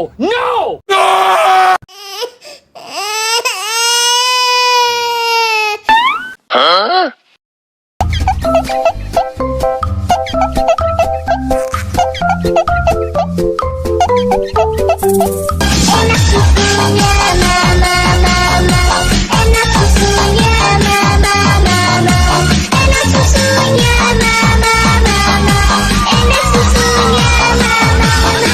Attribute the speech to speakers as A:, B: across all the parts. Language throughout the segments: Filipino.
A: No! No!
B: Huh?
C: Enak susunya mama mama, enak susunya mama mama, enak susunya mama mama, enak susunya mama mama.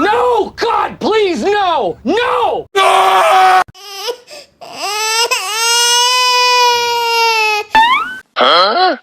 A: No! God, please, no! No!
B: Huh?